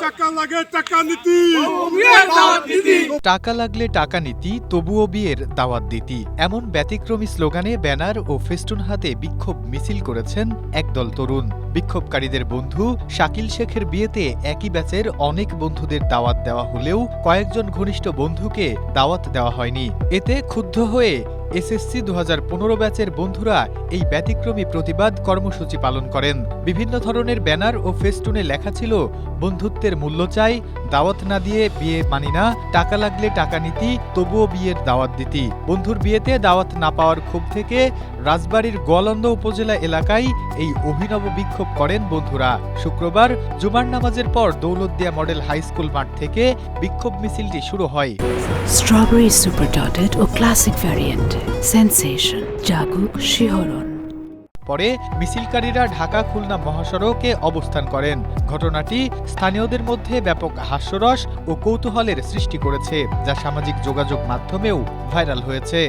টাকা লাগে টাকা নীতি, টাকা লাগলে টাকা নীতি, তবুও বিয়ের দাওয়াত দিতি, এমন ব্যতিক্রমী স্লোগানে ব্যানার ও ফেস্টুন হাতে বিক্ষোভ মিছিল করেছেন একদল তরুণ। বিক্ষোভকারীদের বন্ধু শাকিল শেখের বিয়েতে একই ব্যাচের অনেক বন্ধুদের দাওয়াত দেওয়া হলেও কয়েকজন ঘনিষ্ঠ বন্ধুকে দাওয়াত দেওয়া হয়নি। এতে ক্ষুব্ধ হয়ে এসএসসি 2015 ব্যাচের বন্ধুরা এই ব্যতিক্রমী প্রতিবাদ কর্মসূচি পালন করেন। বিভিন্ন ধরনের ব্যানার ও ফেস্টুনে লেখা ছিল, বন্ধুত্বের মূল্য চাই, দাওয়াত না দিয়ে বিয়ে মানি না, টাকা লাগলে টাকা নীতি, তবুও বিয়ের দাওয়াত দিতি। বন্ধুর বিয়েতে দাওয়াত না পাওয়ার ক্ষোভ থেকে রাজবাড়ীর গোয়ালন্দ উপজেলা এলাকায় এই অভিনব বিক্ষোভ করেন বন্ধুরা। শুক্রবার জুমার নামাজের পর দৌলতদিয়া মডেল হাই স্কুল মাঠ থেকে বিক্ষোভ মিছিলটি শুরু হয়। স্ট্রবেরি সুপার ডটেড ও ক্লাসিক ভ্যারিয়েন্ট, সেন্সেশন, জাগুক শিহরণ। পরে মিছিলকারীরা ঢাকা খুলনা মহাসড়কে অবস্থান করেন। ঘটনাটি স্থানীয়দের মধ্যে ব্যাপক হাস্যরস ও কৌতূহলের সৃষ্টি করেছে, যা সামাজিক যোগাযোগ মাধ্যমেও ভাইরাল হয়েছে।